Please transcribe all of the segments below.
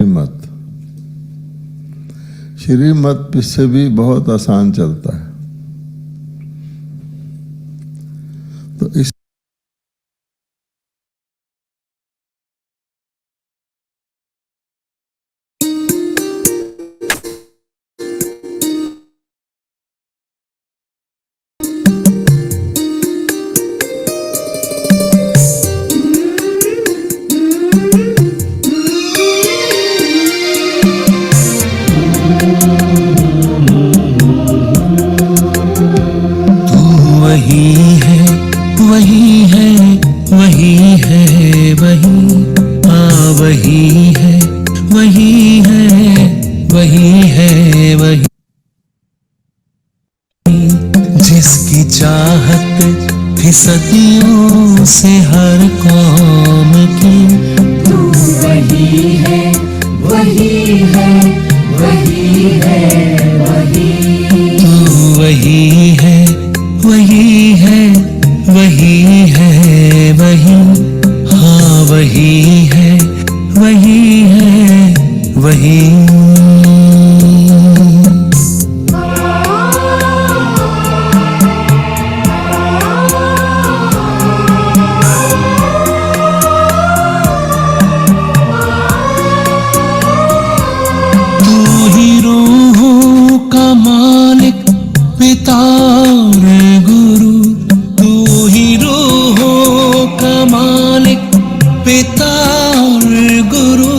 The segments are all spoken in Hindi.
मत श्रीमत से भी बहुत आसान चलता है। तो इस जिसकी चाहत थी सदियों से हर कौम की, तू वही है, वही है, वही है, वही। तू वही है, वही है, वही है, वही। हाँ वही है, वही है, वही। पिता और गुरु, तू ही रूहों का मालिक, पिता और गुरु।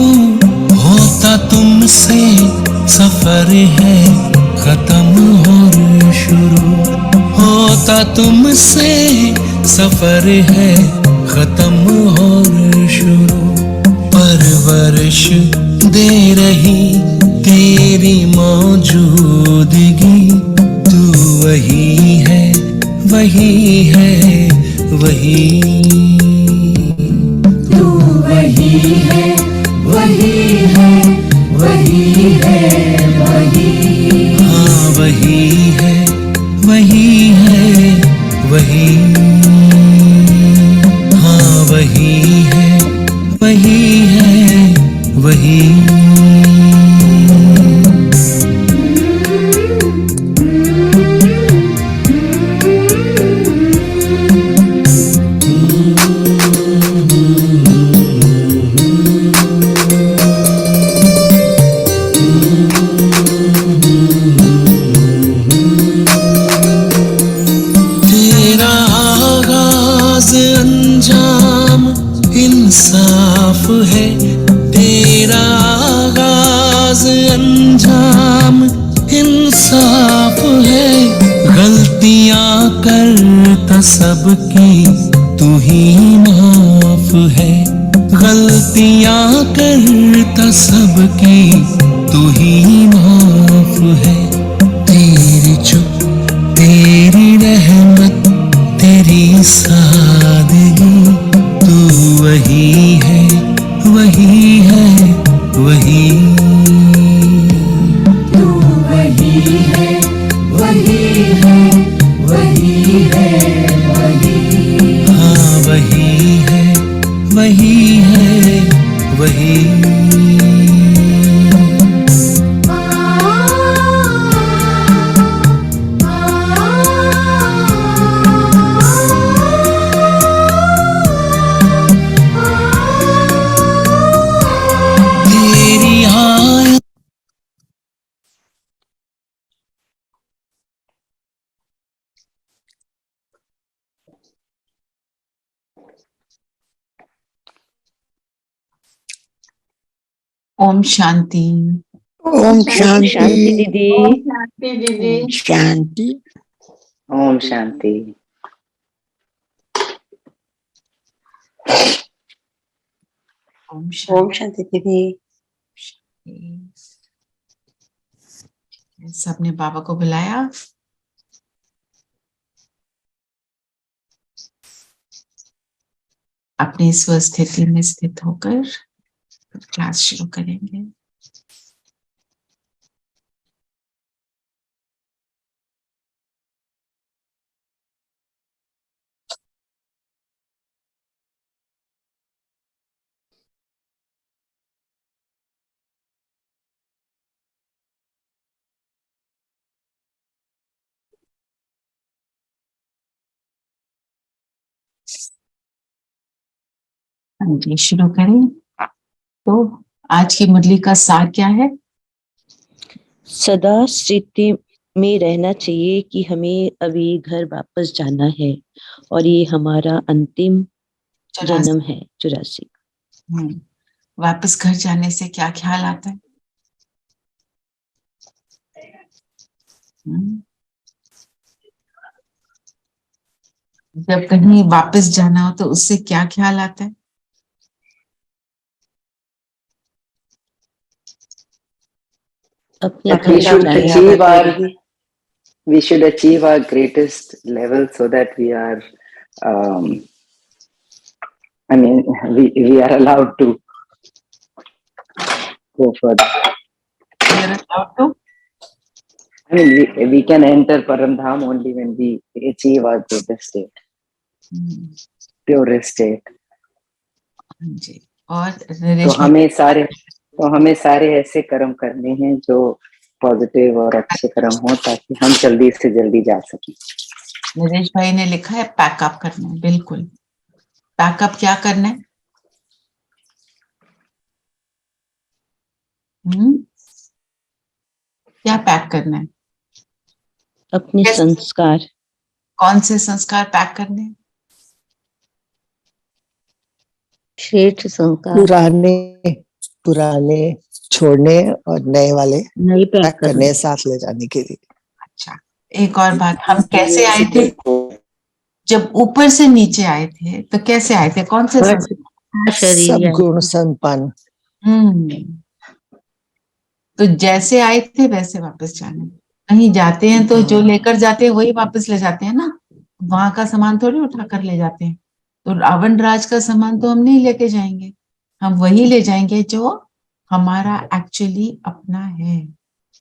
होता तुमसे सफर है खत्म और शुरू, होता तुमसे सफर है खत्म और शुरू। परवरिश दे रही तेरी मौजूदगी, वही है, वही है, वही। तू वही है, वही है, वही है, वही। हाँ वही है, वही है, वही। हाँ वही है, वही है, वही। इंसाफ है तेरा आगाज, अंजाम इंसाफ है। गलतियां करता सबकी तू ही माफ है, गलतियां करता सबकी तू ही माफ है। तेरी चुप तेरी रहमत तेरी सादगी, तू वही है, वही है, वही। तू वही है, वही है, वही है, वही। हाँ वही है, वही है, वही। ओम शांति। ओम शांति। दीदी। ओम शांति दीदी। शांति। ओम शांति। ओम शांति दीदी। सबने बाबा को बुलाया। अपनी स्वस्थिति में स्थित होकर क्लास शुरू करेंगे। हाँ जी, शुरू करें। तो आज की मुरली का सार क्या है? सदा स्थिति में रहना चाहिए कि हमें अभी घर वापस जाना है और ये हमारा अंतिम जन्म है 84। वापस घर जाने से क्या ख्याल आता है? जब कहीं वापस जाना हो तो उससे क्या ख्याल आता है? अपने That घर जाना we should achieve our greatest level so that we are, we are allowed to go further. You're allowed to? I mean, we can enter Paramdham only when we achieve our greatest state, purest state. हाँ जी। और तो हमें सारे ऐसे कर्म करने हैं जो पॉजिटिव और अच्छे कर्म हो ताकि हम जल्दी से जल्दी जा सकें। नरेश भाई ने लिखा है पैकअप करना है। बिल्कुल, पैकअप क्या करना है? क्या पैक करना है? अपने संस्कार। कौन से संस्कार पैक करने हैं? श्रेष्ठ संस्कार। पुराने छोड़ने और नए वाले नई पैक करने, साथ ले जाने के लिए। अच्छा, एक और बात, हम कैसे आए थे? जब ऊपर से नीचे आए थे तो कैसे आए थे? कौन से सब गुण संपन्न। तो जैसे आए थे वैसे वापस जाना। कहीं जाते हैं तो जो लेकर जाते हैं वही वापस ले जाते हैं ना, वहां का सामान थोड़ी उठा कर ले जाते हैं। तो रावण राज का सामान तो हम नहीं लेके जाएंगे, हम वही ले जाएंगे जो हमारा एक्चुअली अपना है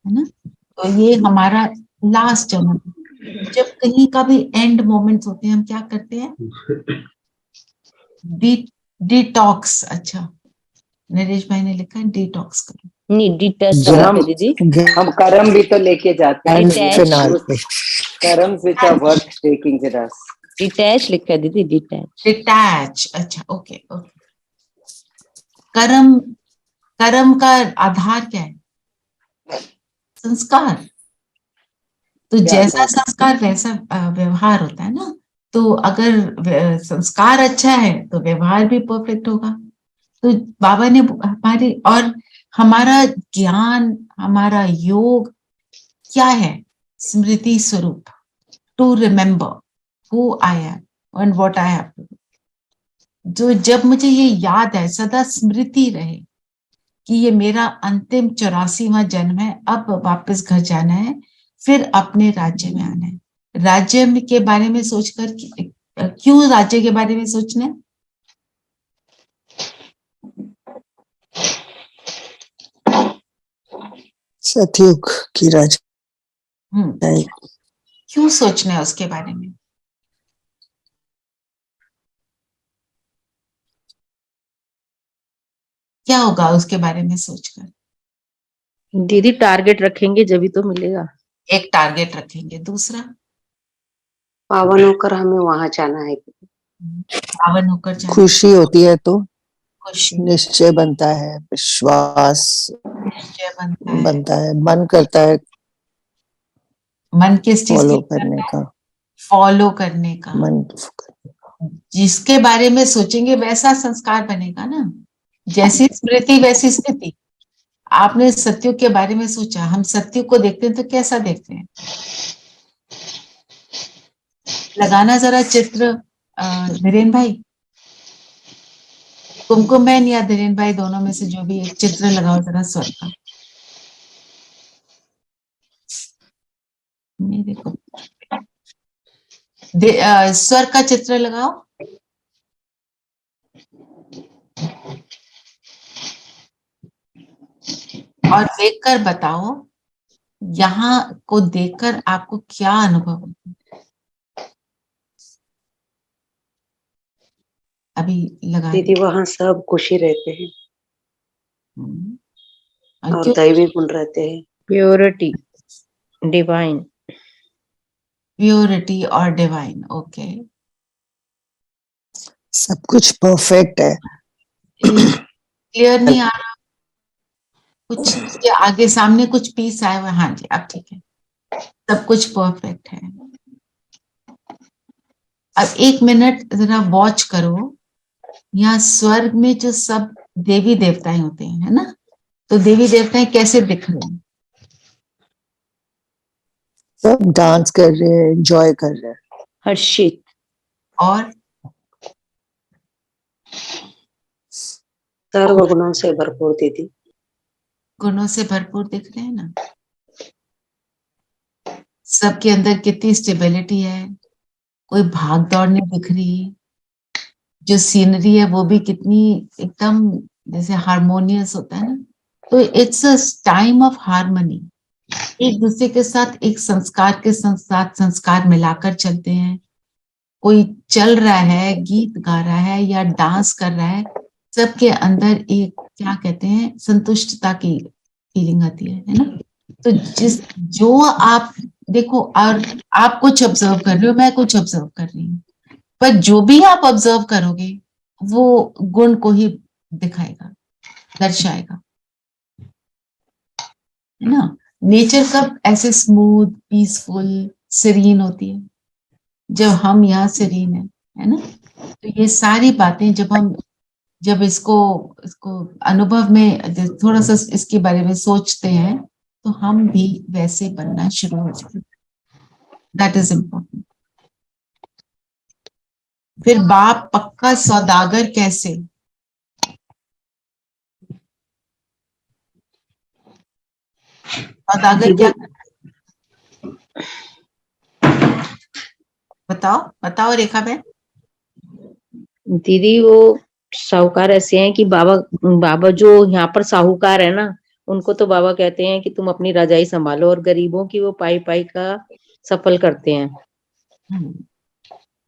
ना। तो ये हमारा लास्ट जन्म। जब कहीं का भी एंड मोमेंट्स होते हैं हम क्या करते हैं? डिटॉक्स। अच्छा, नरेश भाई ने लिखा है डिटॉक्स करो। नहीं, डिटैच दीदी। हम कर्म भी तो लेके जाते हैं। कर्म which are worth taking with us. Detach लिखा है दीदी, डिटैच। अच्छा, ओके ओके। कर्म का आधार क्या है? संस्कार। तो जैसा संस्कार वैसा व्यवहार होता है ना। तो अगर संस्कार अच्छा है तो व्यवहार भी परफेक्ट होगा। तो बाबा ने हमारी और हमारा ज्ञान, हमारा योग क्या है? स्मृति स्वरूप, to remember who I am and what I have to do. जो जब मुझे ये याद है, सदा स्मृति रहे कि ये मेरा अंतिम 84वां जन्म है, अब वापस घर जाना है, फिर अपने राज्य में आना है। राज्य के बारे में सोचकर, क्यों राज्य के बारे में सोचना है? सतयुग की राज। क्यों सोचना है उसके बारे में? क्या होगा उसके बारे में सोचकर? दीदी टारगेट रखेंगे जब तो मिलेगा। एक टारगेट रखेंगे। दूसरा, पावन होकर हमें वहां जाना है। पावन होकर जाना। खुशी होती है तो खुशी, निश्चय बनता है, विश्वास निश्चय बनता है, मन करता है मन किस चीज फॉलो करने का, फॉलो करने का। मन जिसके बारे में सोचेंगे वैसा संस्कार बनेगा ना। जैसी स्मृति वैसी स्थिति। आपने सत्युग के बारे में सोचा, हम सत्युग को देखते हैं तो कैसा देखते हैं? लगाना जरा चित्र धीरेन भाई, कुमकुम बहन या धीरेन भाई, दोनों में से जो भी एक चित्र लगाओ जरा स्वर का। मेरे को स्वर का चित्र लगाओ। और देखकर बताओ, यहाँ को देखकर आपको क्या अनुभव होता है? अभी लगा दीदी वहाँ सब खुशी रहते हैं और क्यों? दैवी गुण रहते हैं। Purity, divine. प्योरिटी और डिवाइन, ओके। सब कुछ परफेक्ट है। क्लियर नहीं आ रहा? कुछ ये आगे सामने कुछ पीस आया हुआ है? हाँ जी, अब ठीक है, सब कुछ परफेक्ट है। अब 1 मिनट जरा वॉच करो, यहाँ स्वर्ग में जो सब देवी देवताएं होते हैं, है ना, तो देवी देवताएं कैसे दिख रहे हैं? सब डांस कर रहे हैं, एंजॉय कर रहे हैं। हर्षित, और सर्व गुणों से भरपूर दीदी। गुणों से भरपूर दिख रहे हैं ना, सबके अंदर कितनी स्टेबिलिटी है, कोई भाग दौड़ नहीं दिख रही, जो सीनरी है वो भी कितनी एकदम जैसे हारमोनियस होता है ना, तो it's a time of harmony. एक दूसरे के साथ एक संस्कार के साथ संस्कार मिलाकर चलते हैं। कोई चल रहा है, गीत गा रहा है या डांस कर रहा है, सबके अंदर एक क्या कहते हैं, संतुष्टता की फीलिंग आती है ना। तो जो आप देखो, और आप कुछ ऑब्जर्व कर रहे हो, मैं कुछ ऑब्जर्व कर रही हूँ, पर जो भी आप ऑब्जर्व करोगे वो गुण को ही दिखाएगा, दर्शाएगा, है ना। नेचर कब ऐसे स्मूथ, पीसफुल, सीरीन होती है जब हम यहाँ सीरीन है ना। तो ये सारी बातें जब इसको इसको अनुभव में थोड़ा सा इसके बारे में सोचते हैं, तो हम भी वैसे बनना शुरू हो जाते हैं। That is important. फिर बाप पक्का सौदागर कैसे? सौदागर क्या? बताओ बताओ रेखा बहन। दीदी वो साहूकार ऐसे हैं कि बाबा बाबा जो यहाँ पर साहूकार है ना, उनको तो बाबा कहते हैं कि तुम अपनी रजाई संभालो, और गरीबों की वो पाई पाई का सफल करते हैं,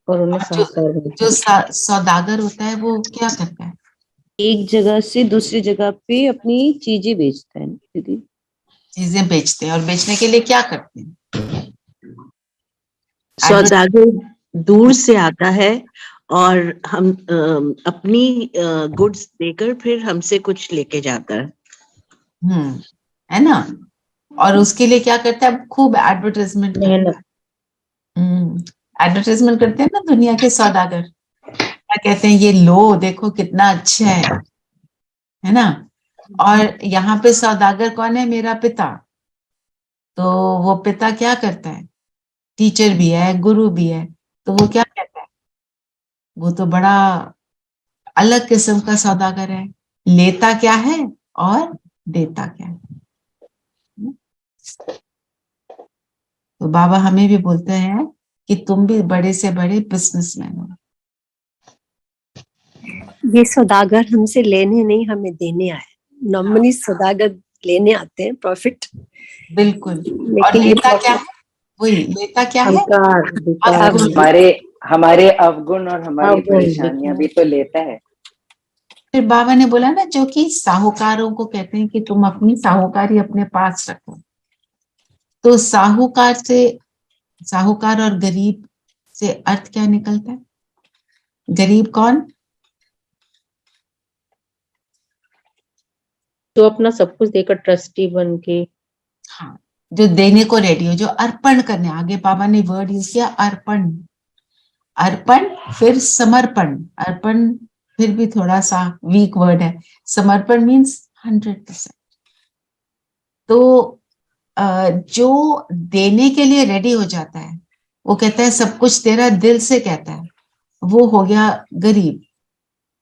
और उन्हें जो साहूकार बोलते जो हैं। सौदागर होता है वो क्या करता है? एक जगह से दूसरी जगह पे अपनी चीजें बेचता है दीदी। चीजें बेचते हैं, और बेचने के लिए क्या करते हैं? सौदागर दूर से आता है और हम अपनी गुड्स देकर फिर हमसे कुछ लेके जाता है। है ना। और उसके लिए क्या करता है? खूब एडवर्टाइजमेंट करता है। एडवर्टाइजमेंट करते हैं ना दुनिया के सौदागर, क्या कहते हैं, ये लो देखो कितना अच्छा है ना। और यहाँ पे सौदागर कौन है? मेरा पिता। तो वो पिता क्या करता है? टीचर भी है, गुरु भी है। तो वो क्या कहता है? वो तो बड़ा अलग किस्म का सौदागर है, लेता क्या है और देता क्या है। तो बाबा हमें भी बोलते हैं कि तुम भी बड़े से बड़े बिजनेसमैन हो। ये सौदागर हमसे लेने नहीं, हमें देने आए। नॉर्मली सौदागर लेने आते हैं प्रॉफिट, बिल्कुल। और लेकिन ये लेता क्या है? वही लेता क्या है? अहंकार, विकार, अवगुण। हमारे अवगुण और हमारी अवगुण, परेशानियां भी तो लेता है। फिर बाबा ने बोला ना, जो कि साहूकारों को कहते हैं कि तुम अपनी साहूकारी अपने पास रखो। तो साहूकार और गरीब से अर्थ क्या निकलता है? गरीब कौन? जो अपना सब कुछ देकर ट्रस्टी बन के, हाँ, जो देने को रेडी हो, जो अर्पण करने। आगे बाबा ने वर्ड यूज किया अर्पण। अर्पण फिर समर्पण। अर्पण फिर भी थोड़ा सा वीक वर्ड है। समर्पण मीन्स 100%। तो जो देने के लिए रेडी हो जाता है, वो कहता है सब कुछ तेरा, दिल से कहता है, वो हो गया गरीब,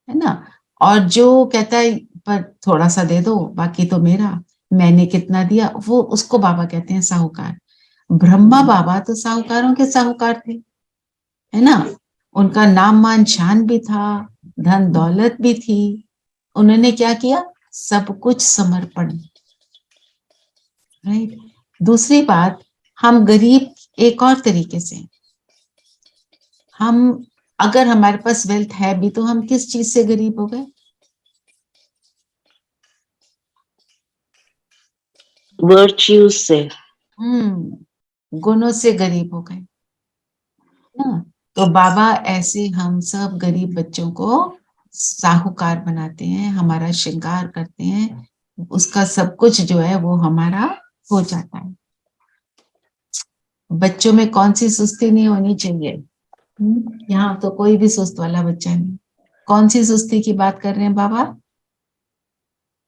है ना। और जो कहता है पर थोड़ा सा दे दो, बाकी तो मेरा, मैंने कितना दिया, वो उसको बाबा कहते हैं साहूकार। ब्रह्मा बाबा तो साहूकारों के साहूकार थे, है ना। उनका नाम मान शान भी था, धन दौलत भी थी। उन्होंने क्या किया? सब कुछ समर्पण। राइट। दूसरी बात, हम गरीब एक और तरीके से। हम अगर हमारे पास वेल्थ है भी, तो हम किस चीज से गरीब हो गए? वर्च्यूज से। गुणों से गरीब हो गए ना। तो तो बाबा ऐसे हम सब गरीब बच्चों को साहूकार बनाते हैं, हमारा श्रृंगार करते हैं, उसका सब कुछ जो है वो हमारा हो जाता है। बच्चों में कौन सी सुस्ती नहीं होनी चाहिए? यहाँ तो कोई भी सुस्त वाला बच्चा नहीं। कौन सी सुस्ती की बात कर रहे हैं बाबा?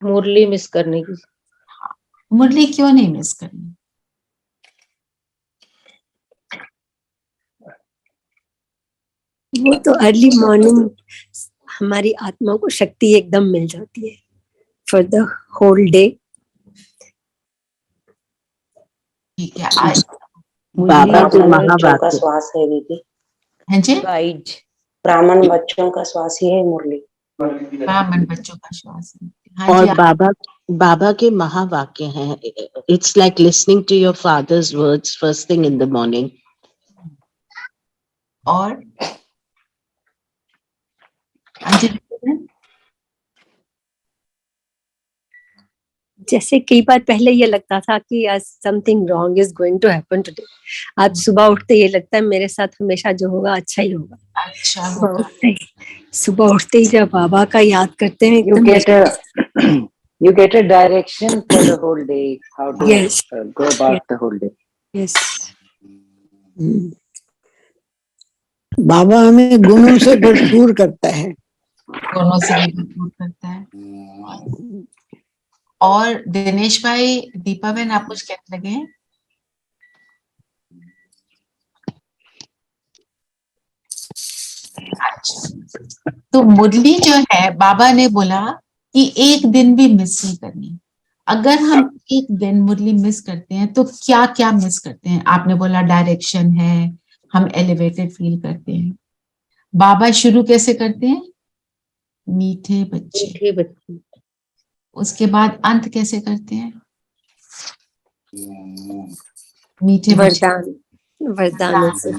मुरली मिस करने की। मुरली क्यों नहीं मिस करनी? वो तो अर्ली मॉर्निंग हमारी आत्मा को शक्ति एकदम मिल जाती है फॉर द होल डे। ठीक है। आज बाबा जो ब्राह्मण बच्चों का महावाक्य श्वास है दीदी, हैं जी? गाइड। ब्राह्मण बच्चों का श्वास ही है मुरली। ब्राह्मण बच्चों का श्वास है। हाँ और जी। बाबा के महावाक्य हैं। It's like listening to your father's words first thing in the morning. और हाँ जी, जैसे कई बार पहले ये लगता था कि आज something wrong is going to happen today, आज सुबह उठते ये लगता है मेरे साथ हमेशा जो होगा अच्छा ही होगा। अच्छा सुबह उठते ही जब बाबा का याद करते हैं You get a direction for the whole day, how to Yes. go about the whole day. Yes बाबा हमें गुणों से भरपूर करता है। दोनों से भी भरपूर करता है। और दिनेश भाई, दीपा बहन, आप कुछ कहने लगे हैं? अच्छा, तो मुरली जो है बाबा ने बोला कि एक दिन भी मिस नहीं करनी। अगर हम एक दिन मुरली मिस करते हैं तो क्या क्या मिस करते हैं? आपने बोला डायरेक्शन है, हम एलिवेटेड फील करते हैं। बाबा शुरू कैसे करते हैं? मीठे बच्चे। मीठे बच्चे। उसके बाद अंत कैसे करते हैं? मीठे बच्चे। वरदानों से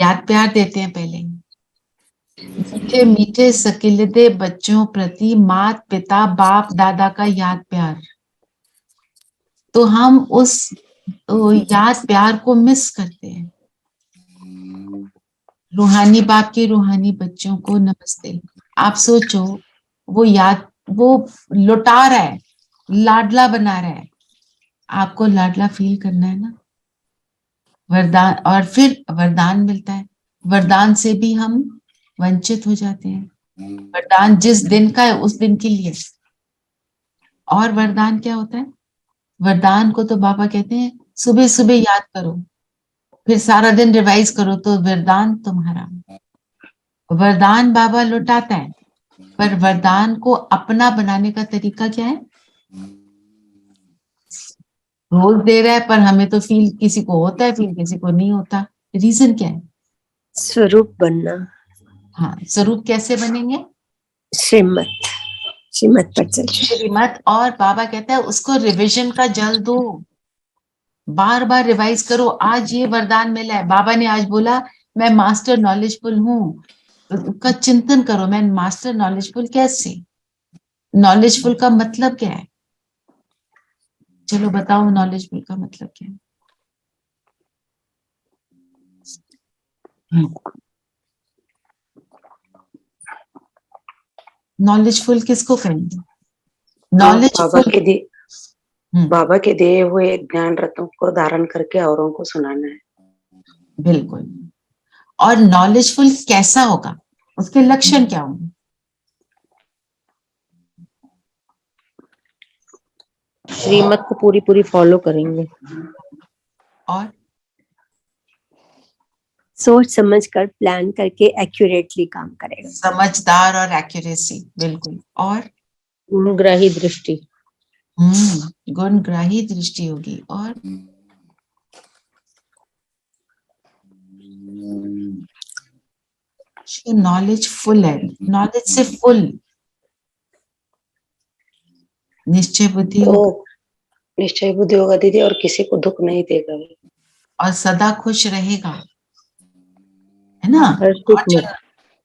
याद प्यार देते हैं पहले। मीठे मीठे सकिलदे बच्चों प्रति मात पिता बाप दादा का याद प्यार। तो हम उस याद प्यार को मिस करते हैं। रूहानी बाप के रूहानी बच्चों को नमस्ते। आप सोचो, वो लुटा रहा है, लाडला बना रहा है। आपको लाडला फील करना है ना। वरदान, और फिर वरदान मिलता है। वरदान से भी हम वंचित हो जाते हैं। वरदान जिस दिन का है उस दिन के लिए। और वरदान क्या होता है? वरदान को तो बाबा कहते हैं सुबह सुबह याद करो, फिर सारा दिन रिवाइज करो तो वरदान तुम्हारा। वरदान बाबा लुटाता है, पर वरदान को अपना बनाने का तरीका क्या है? रोज दे रहा है, पर हमें तो फील किसी को होता है, फील किसी को नहीं होता। रीजन क्या है? स्वरूप बनना। हाँ, स्वरूप कैसे बनेंगे? श्रीमत पर चल। श्रीमत। और बाबा कहता है उसको रिविजन का जल दो, बार बार रिवाइज करो। आज ये वरदान मिला है, बाबा ने आज बोला मैं मास्टर नॉलेजफुल हूँ, तो उसका चिंतन करो। मैं मास्टर नॉलेजफुल कैसे? नॉलेजफुल का मतलब क्या है? चलो बताओ, नॉलेजफुल का मतलब क्या है? नॉलेजफुल किसको कहेंगे? नॉलेजफुल बाबा के दिए हुए ज्ञान रत्नों को धारण करके औरों को सुनाना है। बिल्कुल। और नॉलेजफुल कैसा होगा? उसके लक्षण क्या होंगे? श्रीमत को पूरी पूरी फॉलो करेंगे। और सोच समझ कर प्लान करके एक्यूरेटली काम करेगा। समझदार और एक्यूरेसी। बिल्कुल। और गुणग्राही दृष्टि। गुणग्राही दृष्टि होगी। और नॉलेज फुल है, नॉलेज से फुल। निश्चय बुद्धि होगा। निश्चय बुद्धि होगा दीदी, और किसी को दुख नहीं देगा, और सदा खुश रहेगा, है ना।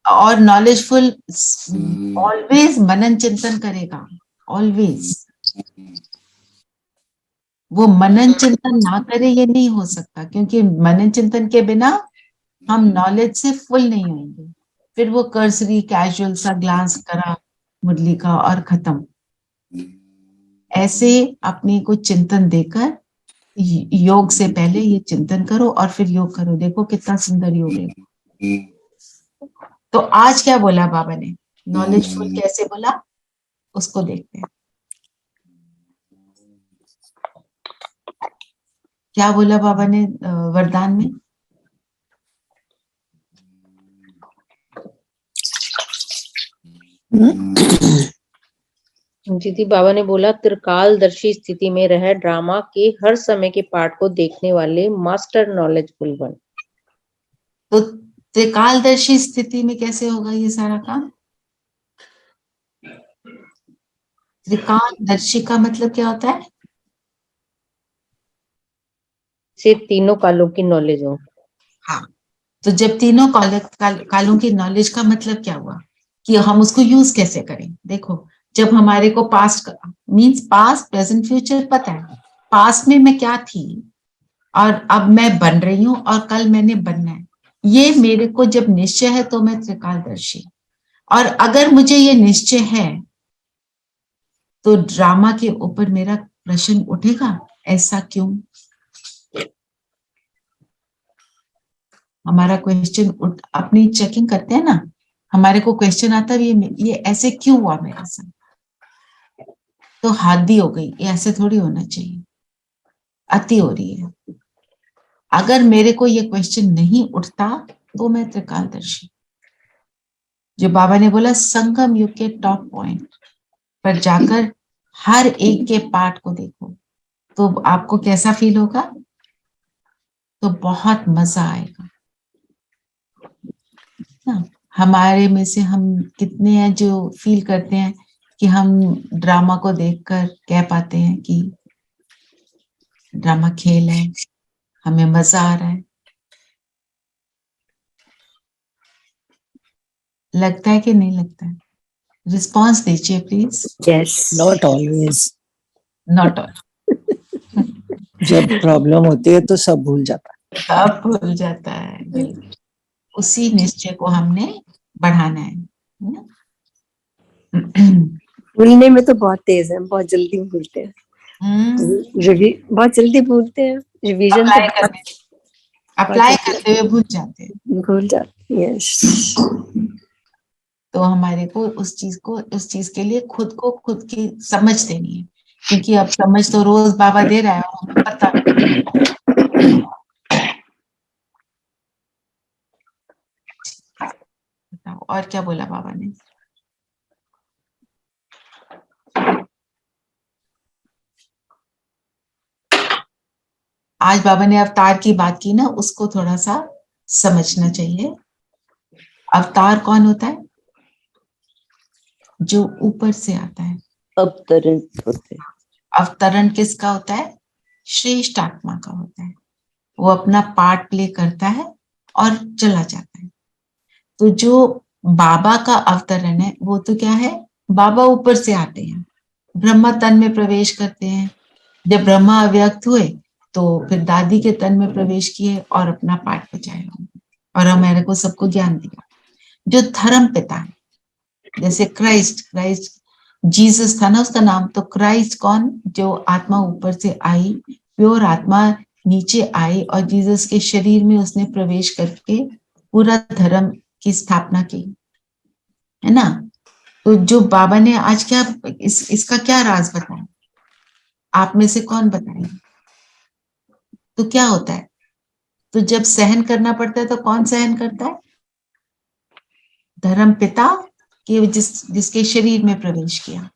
और नॉलेजफुल ऑलवेज मनन चिंतन करेगा, ऑलवेज। वो मनन चिंतन ना करे ये नहीं हो सकता, क्योंकि मनन चिंतन के बिना हम नॉलेज से फुल नहीं होंगे। फिर वो कर्सरी कैजुअल सा ग्लांस करा मुरली का और खत्म। ऐसे अपने को चिंतन देकर योग से पहले ये चिंतन करो और फिर योग करो, देखो कितना सुंदर योग है। तो आज क्या बोला बाबा ने, नॉलेजफुल कैसे बोला उसको देखते हैं। क्या बोला बाबा ने वरदान में? दीदी बाबा ने बोला त्रिकालदर्शी स्थिति में रह ड्रामा के हर समय के पार्ट को देखने वाले मास्टर नॉलेजफुल वन। तो त्रिकालदर्शी स्थिति में कैसे होगा ये सारा काम? त्रिकालदर्शी का मतलब क्या होता है? सिर्फ तीनों कालों की नॉलेज हो। हाँ, तो जब तीनों कालों की नॉलेज का मतलब क्या हुआ कि हम उसको यूज कैसे करें। देखो, जब हमारे को past means past present future पता है, पास्ट में मैं क्या थी और अब मैं बन रही हूँ और कल मैंने बनना है, ये मेरे को जब निश्चय है तो मैं त्रिकालदर्शी। और अगर मुझे ये निश्चय है तो ड्रामा के ऊपर मेरा प्रश्न उठेगा, ऐसा क्यों? हमारा क्वेश्चन अपनी चेकिंग करते हैं ना, हमारे को क्वेश्चन आता है ये ऐसे क्यों हुआ मेरे साथ, तो हद हो गई, ये ऐसे थोड़ी होना चाहिए, अति हो रही है। अगर मेरे को ये क्वेश्चन नहीं उठता तो मैं त्रिकालदर्शी। जो बाबा ने बोला संगम युग के टॉप पॉइंट पर जाकर हर एक के पार्ट को देखो, तो आपको कैसा फील होगा? तो बहुत मजा आएगा ना। हमारे में से हम कितने हैं जो फील करते हैं कि हम ड्रामा को देखकर कह पाते हैं कि ड्रामा खेल है, हमें मजा आ रहा है? लगता है कि नहीं लगता है? रिस्पॉन्स दीजिए please. Yes, not always. Not all. जब प्रॉब्लम होती है तो सब भूल जाता है। सब भूल जाता है, बिल्कुल। उसी निश्चय को हमने बढ़ाना है ना? भूलने में तो बहुत तेज है, बहुत जल्दी भूलते हैं। बहुत जल्दी भूलते हैं। रिवीजन अप्लाई करते हुए भूल जाते हैं, भूल जाते हैं। यस। तो हमारे को उस चीज के लिए खुद की समझ देनी है, क्योंकि अब समझ तो रोज बाबा दे रहा है और हमें पता बताओ और क्या बोला बाबा ने? आज बाबा ने अवतार की बात की ना, उसको थोड़ा सा समझना चाहिए। अवतार कौन होता है? जो ऊपर से आता है। अवतरण होते हैं। अवतरण किसका होता है? श्रेष्ठ आत्मा का होता है। वो अपना पार्ट प्ले करता है और चला जाता है। तो जो बाबा का अवतरण है वो तो क्या है? बाबा ऊपर से आते हैं, ब्रह्मा तन में प्रवेश करते हैं। जब ब्रह्मा अव्यक्त हुए तो फिर दादी के तन में प्रवेश किए और अपना पाठ बचाया और हमारे को सबको ज्ञान दिया। जो धर्म पिता है, जैसे क्राइस्ट जीसस था ना उसका नाम, तो क्राइस्ट कौन? जो आत्मा ऊपर से आई, प्योर आत्मा नीचे आई और जीसस के शरीर में उसने प्रवेश करके पूरा धर्म की स्थापना की, है ना? तो जो बाबा ने आज क्या इसका क्या राज बताया? आप में से कौन बताएगा? तो क्या होता है? तो जब सहन करना पड़ता है तो कौन सहन करता है? धर्म पिता के जिसके शरीर में प्रवेश किया,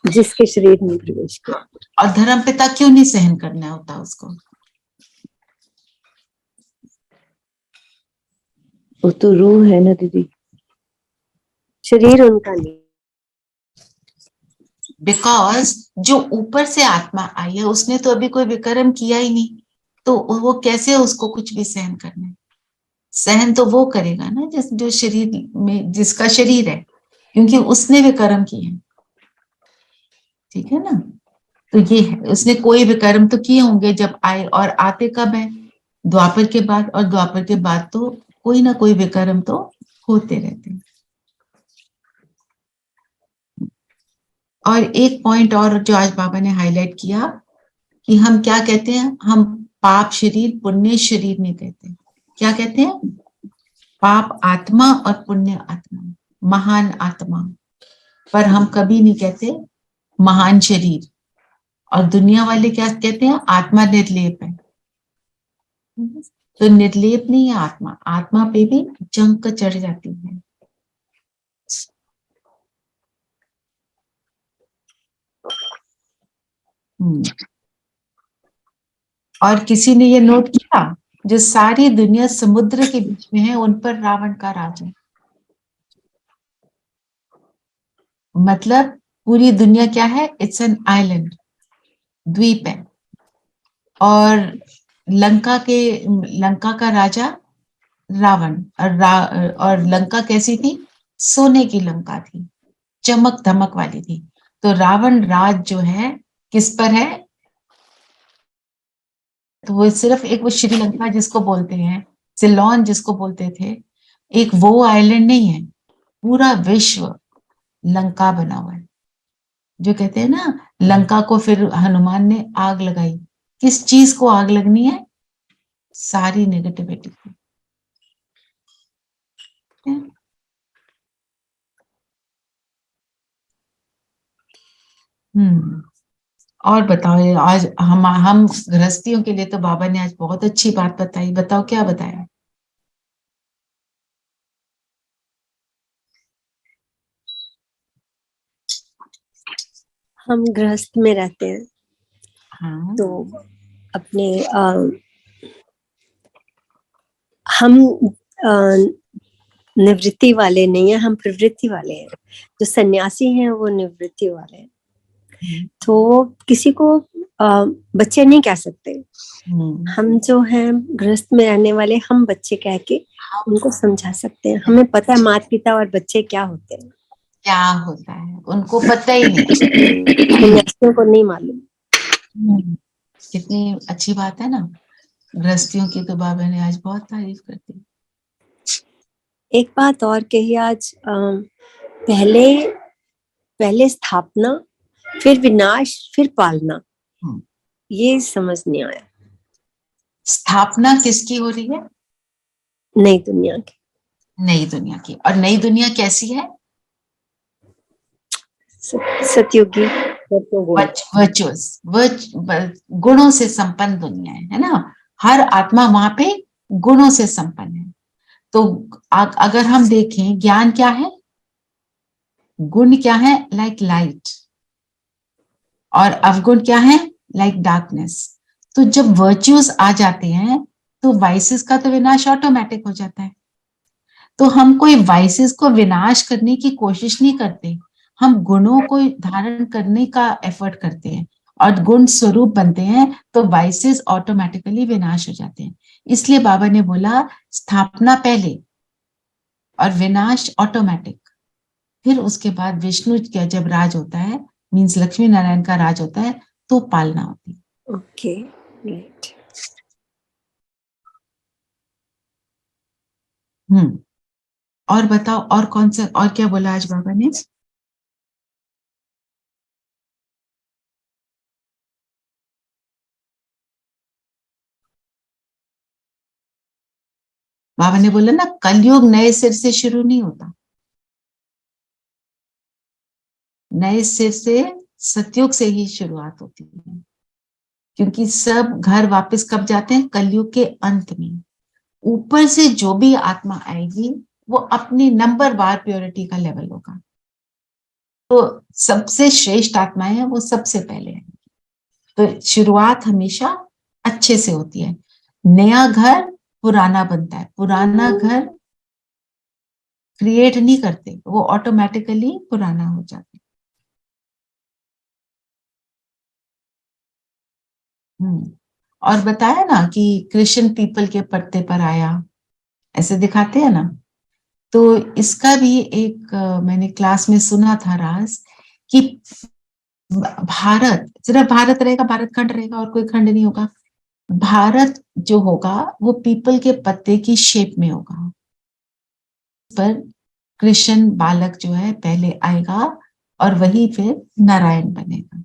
जिसके शरीर में प्रवेश किया। और धर्म पिता क्यों नहीं सहन करना होता उसको? वो तो रूह है ना दीदी, शरीर उनका नहीं। बिकॉज जो ऊपर से आत्मा आई है उसने तो अभी कोई विकर्म किया ही नहीं, तो वो कैसे उसको कुछ भी सहन करना है? सहन तो वो करेगा ना जो शरीर में, जिसका शरीर है, क्योंकि उसने विकर्म किए हैं। ठीक है ना? तो ये है, उसने कोई विकर्म तो किए होंगे जब आए, और आते कब है? द्वापर के बाद, और द्वापर के बाद तो कोई ना कोई विकर्म तो होते रहते हैं। और एक पॉइंट और जो आज बाबा ने हाईलाइट किया कि हम क्या कहते हैं, हम पाप शरीर पुण्य शरीर नहीं कहते। क्या कहते हैं? पाप आत्मा और पुण्य आत्मा, महान आत्मा। पर हम कभी नहीं कहते महान शरीर। और दुनिया वाले क्या कहते हैं? आत्मा निर्लेप है। तो निर्लेप नहीं है आत्मा, आत्मा पे भी जंक चढ़ जाती है। और किसी ने ये नोट किया, जो सारी दुनिया समुद्र के बीच में है, उन पर रावण का राज है। मतलब पूरी दुनिया क्या है? इट्स एन आइलैंड, द्वीप है। और लंका का राजा रावण, और लंका कैसी थी? सोने की लंका थी, चमक धमक वाली थी। तो रावण राज जो है किस पर है? तो वो सिर्फ एक वो श्रीलंका जिसको बोलते हैं, सिलोन जिसको बोलते थे, एक वो आइलैंड नहीं है, पूरा विश्व लंका बना हुआ है। जो कहते हैं ना, लंका को फिर हनुमान ने आग लगाई। किस चीज को आग लगनी है? सारी नेगेटिविटी को। और बताओ, आज हम गृहस्थियों के लिए तो बाबा ने आज बहुत अच्छी बात बताई। बताओ क्या बताया? हम गृहस्थ में रहते हैं। हाँ। तो अपने हम निवृत्ति वाले नहीं है, हम प्रवृत्ति वाले हैं। जो सन्यासी हैं वो निवृत्ति वाले हैं। तो किसी को बच्चे नहीं कह सकते। हम जो हैं गृहस्थ में रहने वाले, हम बच्चे कह के उनको समझा सकते हैं। हमें पता है माता पिता और बच्चे क्या होते हैं, क्या होता है, उनको पता ही नहीं। सन्यासियों को नहीं मालूम। कितनी अच्छी बात है ना। गृहस्थियों की तो बाबा ने आज बहुत तारीफ कर दी। एक बात और कही आज, पहले स्थापना, फिर विनाश, फिर पालना। ये समझ नहीं आया। स्थापना किसकी हो रही है? नई दुनिया की। नई दुनिया की। और नई दुनिया कैसी है? सतयुगी, वर्चुअस, गुणों से संपन्न दुनिया है ना। हर आत्मा वहां पे गुणों से संपन्न है। तो अगर हम देखें, ज्ञान क्या है? गुण क्या है? Like light. और अवगुण क्या है? Like darkness. तो जब वर्च्यूज आ जाते हैं तो वाइसेस का तो विनाश ऑटोमेटिक हो जाता है। तो हम कोई वाइसेस को विनाश करने की कोशिश नहीं करते, हम गुणों को धारण करने का एफर्ट करते हैं और गुण स्वरूप बनते हैं, तो वाइसेस ऑटोमेटिकली विनाश हो जाते हैं। इसलिए बाबा ने बोला स्थापना पहले और विनाश ऑटोमेटिक। फिर उसके बाद विष्णु का जब राज होता है, मीन्स लक्ष्मी नारायण का राज होता है, तो पालना होती है। Okay, right. और बताओ, और कौन सा, और क्या बोला आज बाबा ने? बाबा ने बोला ना, कलयुग नए सिर से शुरू नहीं होता, नए सिर से सतयुग से ही शुरुआत होती है। क्योंकि सब घर वापस कब जाते हैं? कलयुग के अंत में। ऊपर से जो भी आत्मा आएगी वो अपनी नंबर वार प्योरिटी का लेवल होगा। तो सबसे श्रेष्ठ आत्माएं हैं वो सबसे पहले आएंगी। तो शुरुआत हमेशा अच्छे से होती है। नया घर पुराना बनता है, पुराना घर क्रिएट नहीं करते, वो ऑटोमेटिकली पुराना हो जाता है। और बताया ना कि कृष्ण पीपल के पत्ते पर आया, ऐसे दिखाते हैं ना। तो इसका भी एक मैंने क्लास में सुना था राज, कि भारत, सिर्फ भारत रहेगा, भारत खंड रहेगा और कोई खंड नहीं होगा। भारत जो होगा वो पीपल के पत्ते की शेप में होगा, पर कृष्ण बालक जो है पहले आएगा और वही फिर नारायण बनेगा।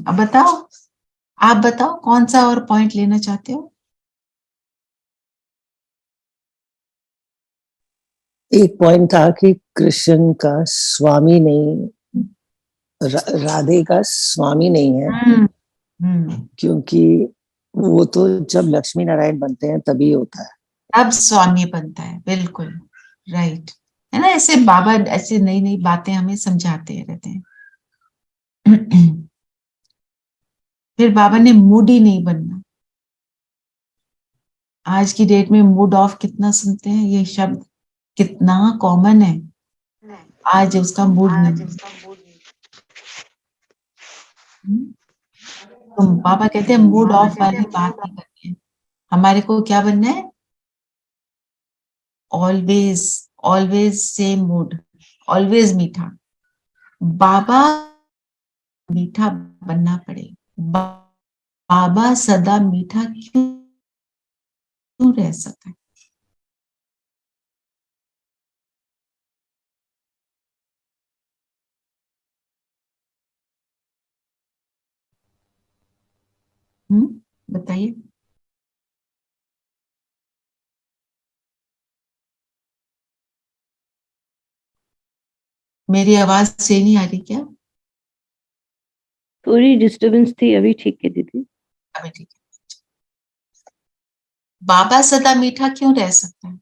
अब बताओ, आप बताओ कौन सा और पॉइंट लेना चाहते हो? एक पॉइंट था कि कृष्ण का स्वामी नहीं, राधे का स्वामी नहीं है, क्योंकि वो तो जब लक्ष्मी नारायण बनते हैं तभी होता है, अब स्वामी बनता है। बिल्कुल राइट है ना। ऐसे बाबा ऐसे नई नई बातें हमें समझाते रहते हैं। फिर बाबा ने मूडी नहीं बनना। आज की डेट में मूड ऑफ कितना सुनते हैं, ये शब्द कितना कॉमन है। आज उसका मूड नहीं। तो बाबा कहते हैं मूड ऑफ वाली बात नहीं करनी है, हमारे को क्या बनना है? Always always same mood, always मीठा। बाबा मीठा बनना पड़े। बाबा सदा मीठा क्यों रह सकता है? बताइए। मेरी आवाज से नहीं आ रही क्या? थोड़ी डिस्टरबेंस थी, अभी ठीक है दीदी। अभी ठीक है। बाबा सदा मीठा क्यों रह सकता है?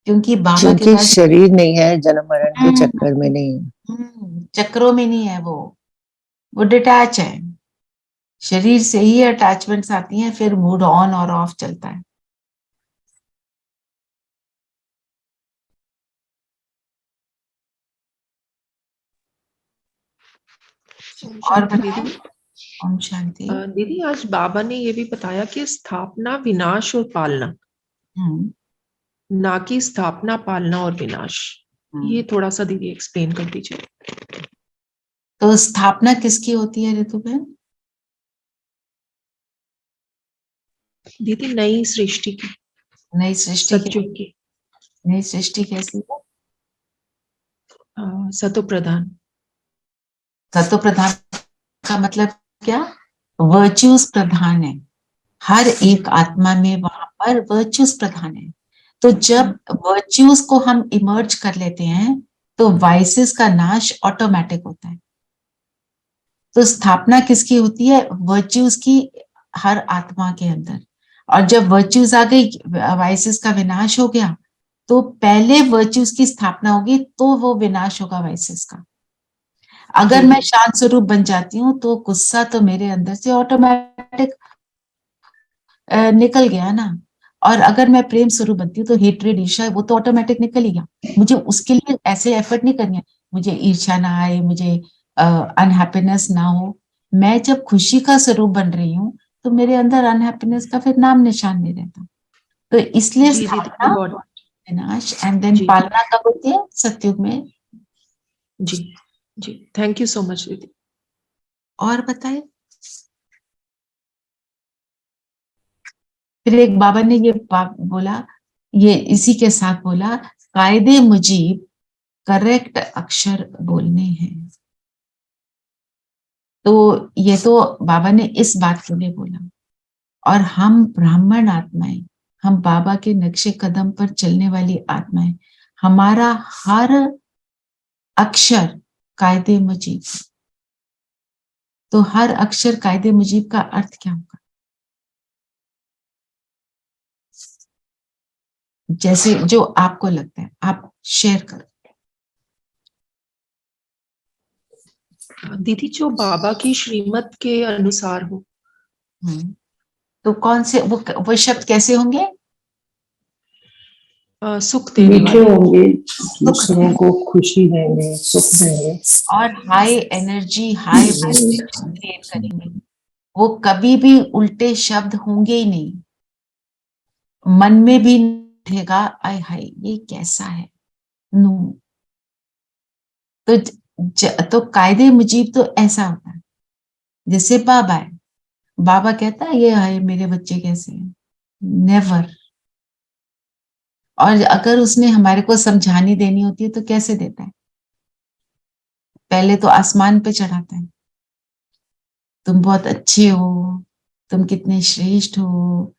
क्योंकि बाबा के पास शरीर नहीं है, जन्म मरण के चक्कर में नहीं है, चक्रों में नहीं है, वो डिटैच है। शरीर से ही अटैचमेंट्स आती हैं, फिर मूड ऑन और ऑफ चलता है। और दीदी, ओम शांति। दीदी आज बाबा ने ये भी बताया कि स्थापना, विनाश और पालना, ना कि स्थापना, पालना और विनाश। ये थोड़ा सा दीदी एक्सप्लेन कर दीजिए। तो स्थापना किसकी होती है ऋतु बहन? दीदी नई सृष्टि की। नई सृष्टि की। नई सृष्टि कैसी है? सतो प्रधान। सतो प्रधान का मतलब क्या? वर्च्यूज प्रधान है। हर एक आत्मा में वहां पर वर्च्यूज प्रधान है। तो जब वर्च्यूज को हम इमर्ज कर लेते हैं तो वाइसेस का नाश ऑटोमेटिक होता है। तो स्थापना किसकी होती है? वर्च्यूज की, हर आत्मा के अंदर। और जब वर्च्यूज आ गई, वाइसेस का विनाश हो गया, तो पहले वर्च्यूज की स्थापना होगी, तो वो विनाश होगा वाइसेस का। अगर मैं शांत स्वरूप बन जाती हूँ तो गुस्सा तो मेरे अंदर से ऑटोमेटिक निकल गया ना। और अगर मैं प्रेम स्वरूप बनती हूँ तो हेट्रेड, ईर्ष्या, वो तो ऑटोमेटिक निकल ही गया। मुझे उसके लिए ऐसे एफर्ट नहीं करनी है, मुझे ईर्ष्या ना आए, मुझे अनहैप्पीनेस ना हो। मैं जब खुशी का स्वरूप बन रही हूँ तो मेरे अंदर अनहैप्पीनेस का फिर नाम निशान नहीं रहता। तो इसलिए स्थापना, विनाश एंड देन पालना कब होती है? सतयुग में। जी जी, थैंक यू सो मच दीदी। और बताइए। फिर एक बाबा ने ये बोला, ये इसी के साथ बोला, कायदे मुजीब करेक्ट अक्षर बोलने हैं। तो ये तो बाबा ने इस बात के लिए बोला। और हम ब्राह्मण आत्माएं, हम बाबा के नक्शे कदम पर चलने वाली आत्माएं, हमारा हर अक्षर कायदे मुजीब। तो हर अक्षर कायदे मुजीब का अर्थ क्या होगा? जैसे जो आपको लगता है आप शेयर करो। दीदी जो बाबा की श्रीमत के अनुसार हो। तो कौन से वो शब्द कैसे होंगे? सुख देने मीठे होंगे, दूसरों को खुशी देंगे, सुख देंगे, और high energy, high vibration create करेंगे। वो कभी भी उल्टे शब्द होंगे ही नहीं। मन में भी उठेगा आय हाय ये कैसा है। नो, तो कायदे मुजीब तो ऐसा होता है। जैसे बाबा है, बाबा कहता है ये हाय मेरे बच्चे कैसे हैं, नेवर। और अगर उसने हमारे को समझानी देनी होती है तो कैसे देता है, पहले तो आसमान पे चढ़ाता है, तुम बहुत अच्छे हो, तुम कितने श्रेष्ठ हो,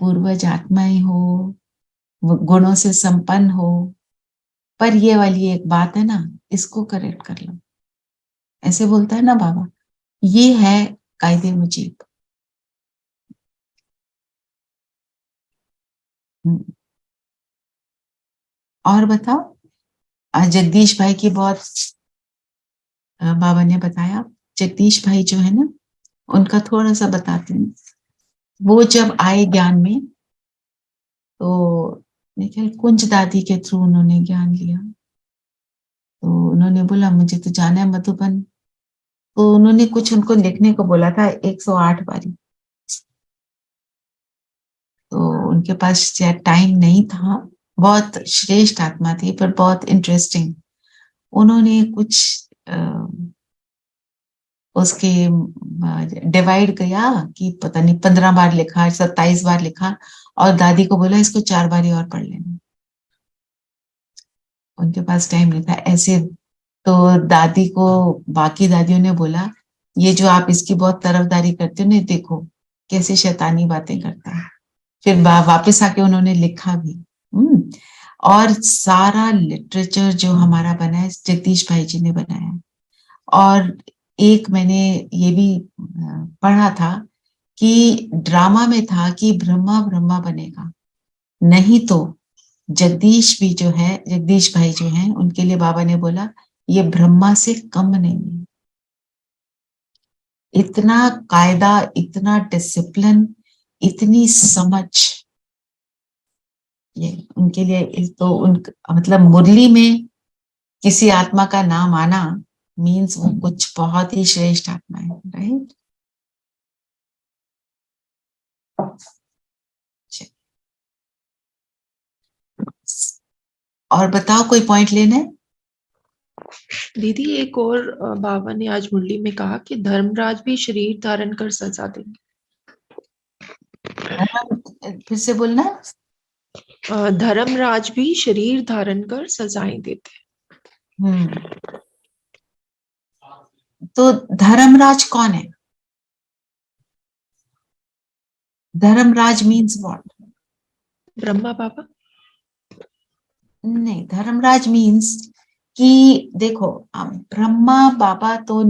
पूर्वज आत्माएं हो, गुणों से संपन्न हो, पर ये वाली एक बात है ना, इसको करेक्ट कर लो, ऐसे बोलता है ना बाबा। ये है कायदे मुजीब। और बताओ, आज जगदीश भाई की बहुत बाबा ने बताया। जगदीश भाई जो है ना, उनका थोड़ा सा बताती हूँ। वो जब आए ज्ञान में तो मेरे ख्याल कुंज दादी के थ्रू उन्होंने ज्ञान लिया। तो उन्होंने बोला मुझे तो जाना है मधुबन। तो उन्होंने कुछ उनको लिखने को बोला था 108 बारी। तो उनके पास शायद टाइम नहीं था, बहुत श्रेष्ठ आत्मा थी पर बहुत इंटरेस्टिंग। उन्होंने कुछ उसके डिवाइड किया कि पता नहीं 15 बार लिखा, 27 बार लिखा, और दादी को बोला इसको 4 बारी और पढ़ लेना। उनके पास टाइम नहीं था ऐसे। तो दादी को, बाकी दादियों ने बोला ये जो आप इसकी बहुत तरफदारी करते हो ना, देखो कैसे शैतानी बातें करता है। फिर वापस आके उन्होंने लिखा भी। और सारा लिटरेचर जो हमारा बना है जगदीश भाई जी ने बनाया है। और एक मैंने ये भी पढ़ा था कि ड्रामा में था कि ब्रह्मा ब्रह्मा बनेगा, नहीं तो जगदीश भी जो है, जगदीश भाई जो हैं, उनके लिए बाबा ने बोला ये ब्रह्मा से कम नहीं है। इतना कायदा, इतना डिसिप्लिन, इतनी समझ, ये उनके लिए। तो उन मतलब मुरली में किसी आत्मा का नाम आना मीन्स वो कुछ बहुत ही श्रेष्ठ आत्मा है, राइट। और बताओ कोई पॉइंट लेना है? दीदी एक और बाबा ने आज मुरली में कहा कि धर्मराज भी शरीर धारण कर सजा देंगे। फिर से बोलना। धर्मराज भी शरीर धारण कर सजाएं देते। तो धर्मराज कौन है? Dharmaraj means what? ब्रह्मा बाबा? नहीं, धर्मराज मीन्स कि देखो, ब्रह्मा बाबा तो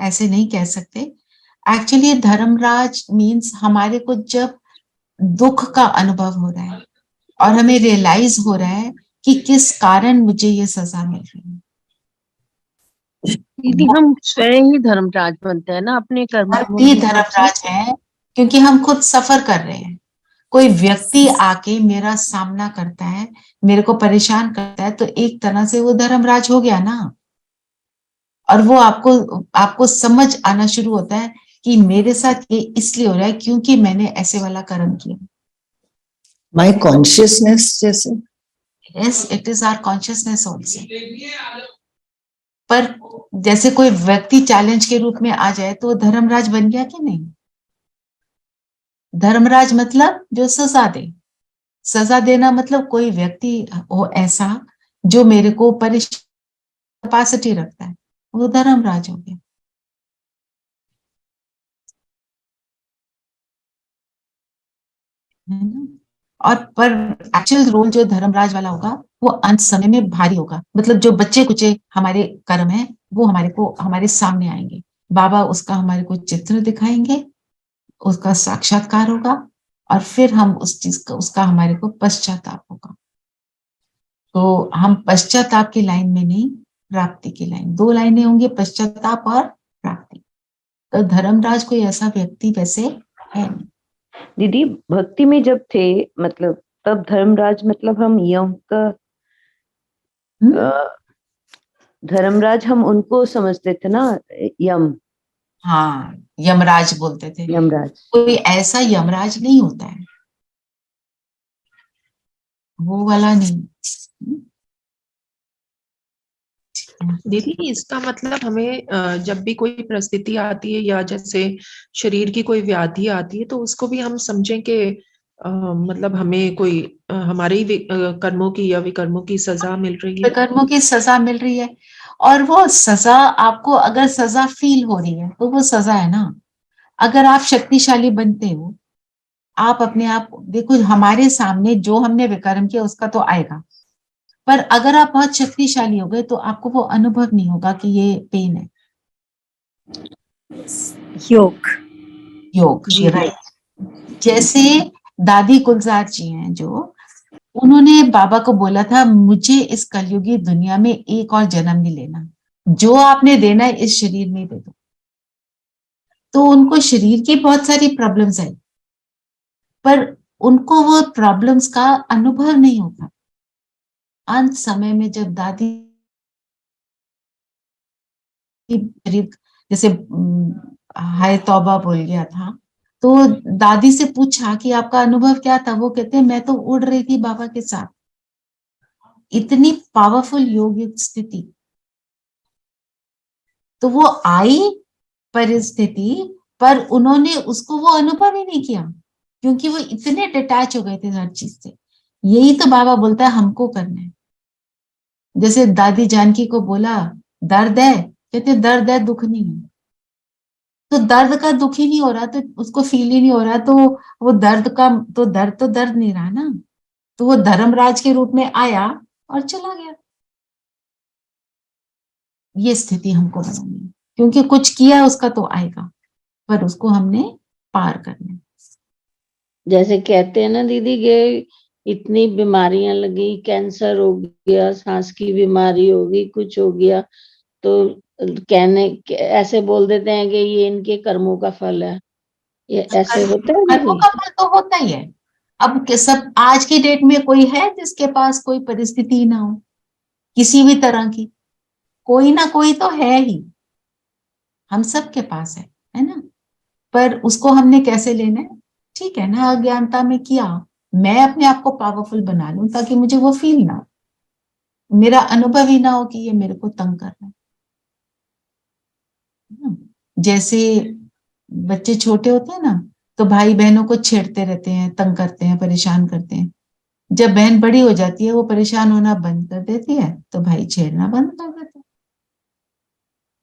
ऐसे नहीं कह सकते। एक्चुअली धर्मराज मीन्स हमारे को जब दुख का अनुभव हो रहा है और हमें रियलाइज हो रहा है कि किस कारण मुझे ये सजा मिल रही है। दीदी हम स्वयं ही धर्मराज बनते हैं ना अपने कर्मों भी धर्मराज है, क्योंकि हम खुद सफर कर रहे हैं। कोई व्यक्ति आके मेरा सामना करता है, मेरे को परेशान करता है, तो एक तरह से वो धर्मराज हो गया ना। और वो आपको समझ आना शुरू होता है कि मेरे साथ ये इसलिए हो रहा है क्योंकि मैंने ऐसे वाला कर्म किया। माय कॉन्शियसनेस जैसे। Yes, it is our consciousness also. पर जैसे कोई व्यक्ति चैलेंज के रूप में आ जाए तो वो धर्मराज बन गया कि नहीं? धर्मराज मतलब जो सजा दे। सजा देना मतलब कोई व्यक्ति हो ऐसा जो मेरे को कैपेसिटी रखता है, वो धर्मराज हो गया। और पर एक्चुअल रोल जो धर्मराज वाला होगा वो अंत समय में भारी होगा। मतलब जो बच्चे कुचे हमारे कर्म है वो हमारे सामने आएंगे। बाबा उसका हमारे को चित्र दिखाएंगे, उसका साक्षात्कार होगा, और फिर हम उस चीज का उसका हमारे को पश्चाताप होगा। तो हम पश्चाताप की लाइन में नहीं, प्राप्ति की लाइन। 2 लाइनें होंगी, पश्चाताप और प्राप्ति। तो धर्मराज कोई ऐसा व्यक्ति वैसे है नहीं। दीदी भक्ति में जब थे मतलब तब धर्मराज मतलब हम यम का धर्मराज हम उनको समझते थे ना, यम। हाँ, यमराज बोलते थे। यमराज कोई ऐसा यमराज नहीं होता है। वो वाला नहीं। दीदी इसका मतलब हमें जब भी कोई परिस्थिति आती है या जैसे शरीर की कोई व्याधि आती है तो उसको भी हम समझें कि मतलब हमें कोई हमारे ही कर्मों की या विकर्मों की सजा मिल रही है। कर्मों की सजा मिल रही है, और वो सजा आपको अगर सजा फील हो रही है तो वो सजा है ना। अगर आप शक्तिशाली बनते हो, आप अपने आप देखो, हमारे सामने जो हमने विकर्म किया उसका तो आएगा, पर अगर आप बहुत शक्तिशाली हो गए तो आपको वो अनुभव नहीं होगा कि ये पेन है। योग योग, जी राइट। जैसे दादी गुलजार जी हैं, जो उन्होंने बाबा को बोला था, मुझे इस कलयुगी दुनिया में एक और जन्म नहीं लेना, जो आपने देना है इस शरीर में दे दो। तो उनको शरीर की बहुत सारी प्रॉब्लम्स आई, पर उनको वो प्रॉब्लम्स का अनुभव नहीं होता। अंत समय में जब दादी करीब जैसे हाय तौबा बोल गया था, तो दादी से पूछा कि आपका अनुभव क्या था, वो कहते हैं मैं तो उड़ रही थी बाबा के साथ। इतनी पावरफुल योगिक स्थिति। तो वो आई परिस्थिति, पर उन्होंने उसको वो अनुभव ही नहीं किया, क्योंकि वो इतने डिटैच हो गए थे हर चीज से। यही तो बाबा बोलता है हमको करना है। जैसे दादी जानकी को बोला दर्द है, कहते दर्द है दुख नहीं है। तो दर्द का दुख ही नहीं हो रहा, तो उसको फील ही नहीं हो रहा, तो वो दर्द का तो दर्द नहीं रहा ना। तो वो धर्मराज के रूप में आया और चला गया। ये स्थिति हमको बनानी है, क्योंकि कुछ किया उसका तो आएगा, पर उसको हमने पार करना है। जैसे कहते हैं ना दीदी कि इतनी बीमारियां लगी, कैंसर हो गया, सांस की बीमारी होगी, कुछ हो गया, तो कहने ऐसे बोल देते हैं कि ये इनके कर्मों का फल है। ये ऐसे होता है कर्मों दीदी? का फल तो होता ही है। अब सब आज की डेट में कोई है जिसके पास कोई परिस्थिति ना हो, किसी भी तरह की? कोई ना कोई तो है ही, हम सब के पास है ना। पर उसको हमने कैसे लेना है? ठीक है ना, अज्ञानता में किया, मैं अपने आप को पावरफुल बना लूं ताकि मुझे वो फील ना हो, मेरा अनुभव ही ना हो कि ये मेरे को तंग कर रहा है ना? जैसे बच्चे छोटे होते हैं ना, तो भाई बहनों को छेड़ते रहते हैं, तंग करते हैं, परेशान करते हैं। जब बहन बड़ी हो जाती है, वो परेशान होना बंद कर देती है, तो भाई छेड़ना बंद कर देता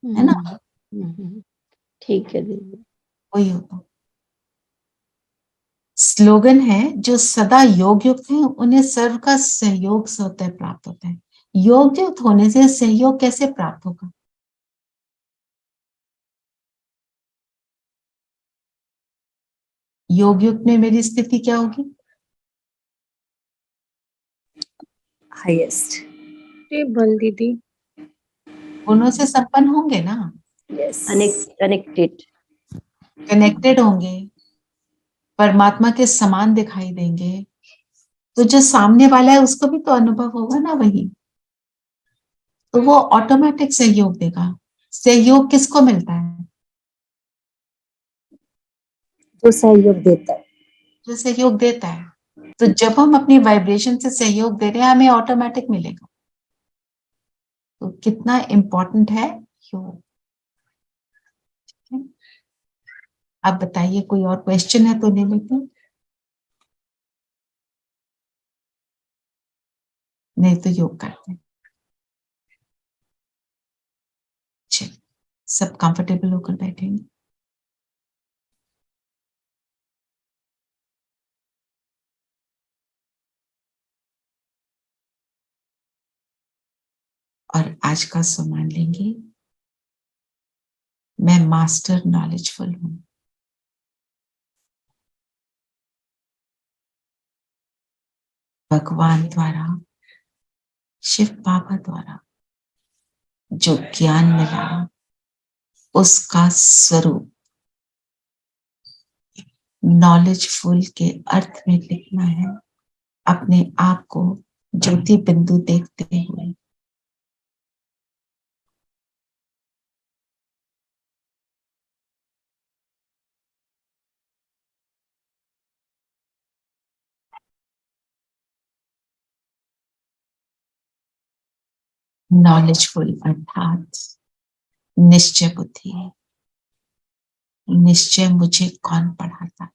है ना। ठीक है दीदी। वही होता। स्लोगन है, जो सदा योग युक्त है उन्हें सर्व का सहयोग स्वतः प्राप्त होता है। योग युक्त होने से सहयोग कैसे प्राप्त होगा? योग युक्त में मेरी स्थिति क्या होगी? हाईएस्ट बल दीदी, गुणों से संपन्न होंगे ना, यस कनेक्टेड। कनेक्टेड होंगे, परमात्मा के समान दिखाई देंगे, तो जो सामने वाला है उसको भी तो अनुभव होगा ना वही, तो वो ऑटोमेटिक सहयोग देगा। सहयोग किसको मिलता है? जो सहयोग देता है। जो सहयोग देता है। तो जब हम अपनी वाइब्रेशन से सहयोग दे रहे हैं, हमें ऑटोमेटिक मिलेगा। तो कितना इम्पोर्टेंट है योग। आप बताइए, कोई और क्वेश्चन है तो ले लेते हैं, नहीं तो योग करते हैं। चलिए, सब कंफर्टेबल होकर बैठेंगे। और आज का सम्मान लेंगे। मैं मास्टर नॉलेजफुल हूं। भगवान द्वारा, शिव बाबा द्वारा जो ज्ञान मिला, उसका स्वरूप नॉलेजफुल के अर्थ में लिखना है। अपने आप को ज्योति बिंदु देखते हुए नॉलेजफुल अर्थात निश्चय बुद्धि। निश्चय मुझे कौन पढ़ाता?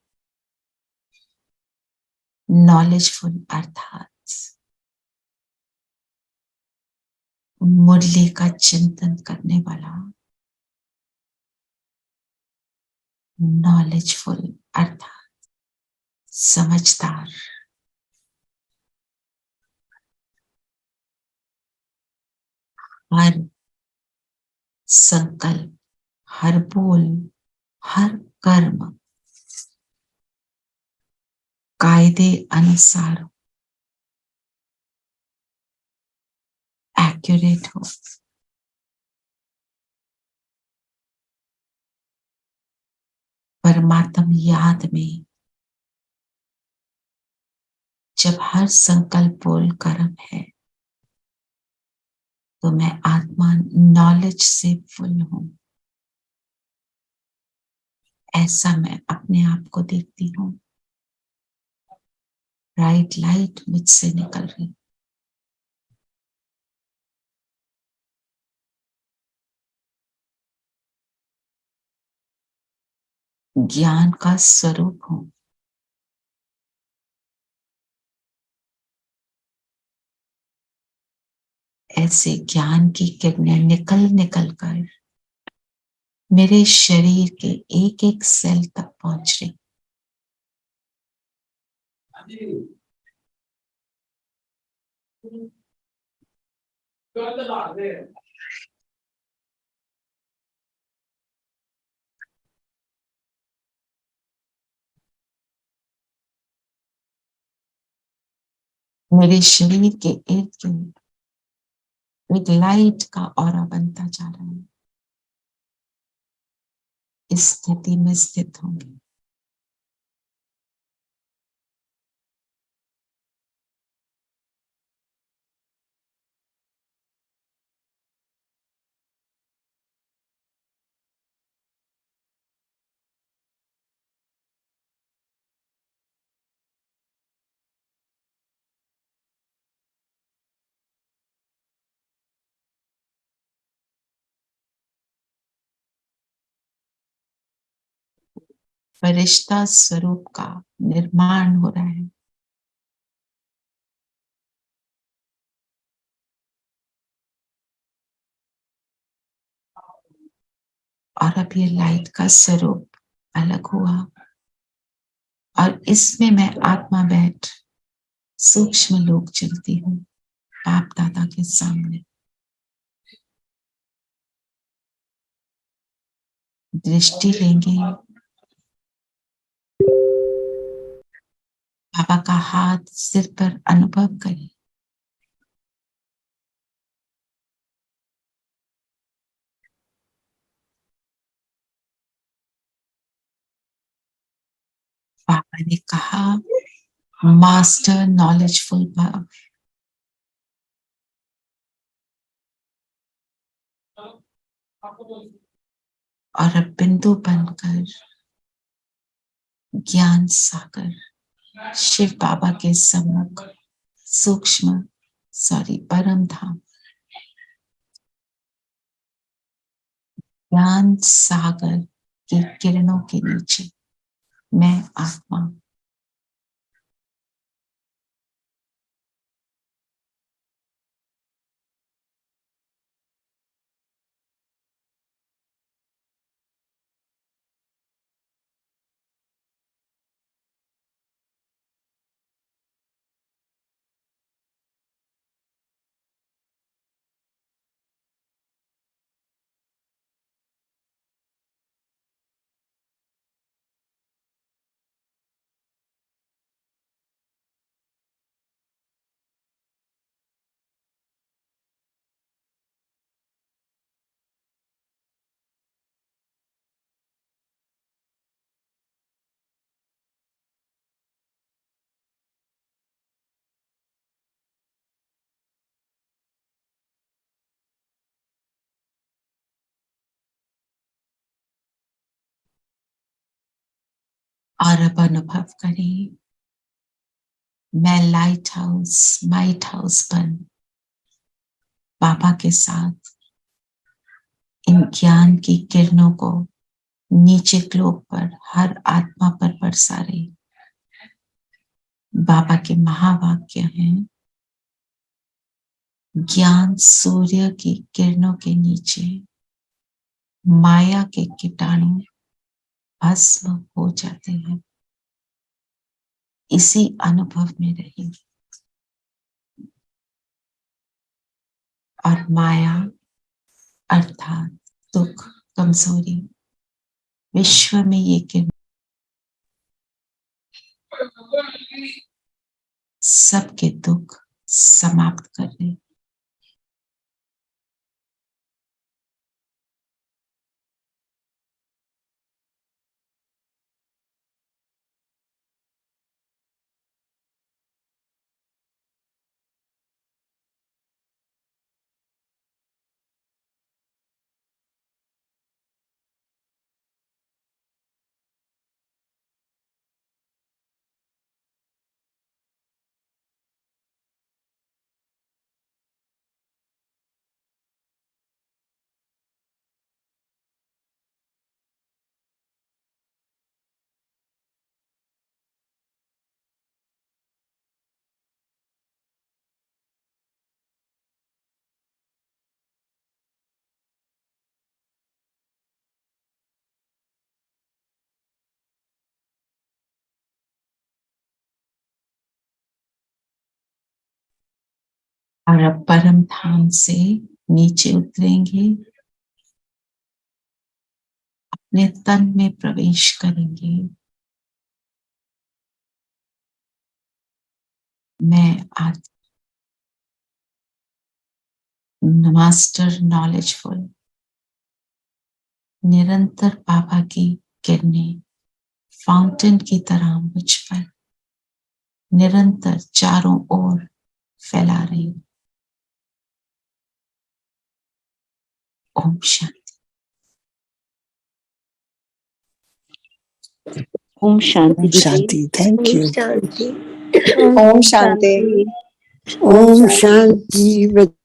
नॉलेजफुल अर्थात मुरली का चिंतन करने वाला। नॉलेजफुल अर्थात समझदार। हर संकल्प, हर बोल, हर कर्म कायदे अनुसार एक्यूरेट हो। परमात्म याद में जब हर संकल्प बोल कर्म है तो मैं आत्मा नॉलेज से फुल हूं। ऐसा मैं अपने आप को देखती हूँ। ब्राइट लाइट मुझसे निकल रही। ज्ञान का स्वरूप हूं। ऐसे ज्ञान की किरणें निकल निकल कर मेरे शरीर के एक एक सेल तक पहुंच रही। मेरे शरीर के इर्द गिर्द एक लाइट का ऑरा बनता जा रहा है। इस स्थिति में स्थित होंगे। फरिश्ता स्वरूप का निर्माण हो रहा है। और अब ये लाइट का स्वरूप अलग हुआ और इसमें मैं आत्मा बैठ सूक्ष्म लोक चलती हूँ बाप दादा के सामने। दृष्टि लेंगे। बाबा का हाथ सिर पर अनुभव करें। बाबा ने कहा मास्टर नॉलेजफुल भाव। और अब बिंदु बनकर ज्ञान सागर शिव बाबा के सम्मुख परम धाम ज्ञान सागर की किरणों के नीचे मैं आत्मा और अब अनुभव करें मैं लाइट हाउस माइट हाउस बन बाबा के साथ इन ज्ञान की किरणों को नीचे ग्लोब पर हर आत्मा पर बरसा रही। बाबा के महावाक्य हैं, ज्ञान सूर्य की किरणों के नीचे माया के कीटाणु भस्म हो जाते हैं। इसी अनुभव में रहेंगे और माया अर्थात दुख, कमजोरी, विश्व में ये किरण सबके दुख समाप्त कर रहे। और अब परम धाम से नीचे उतरेंगे, अपने तन में प्रवेश करेंगे। मैं आज मास्टर नॉलेजफुल, निरंतर बाबा की किरणें फाउंटेन की तरह मुझ पर निरंतर चारों ओर फैला रही हूं। ओम शांति। ओम शांति। शांति। Thank you. शांति। ओम शांति। ओम शांति।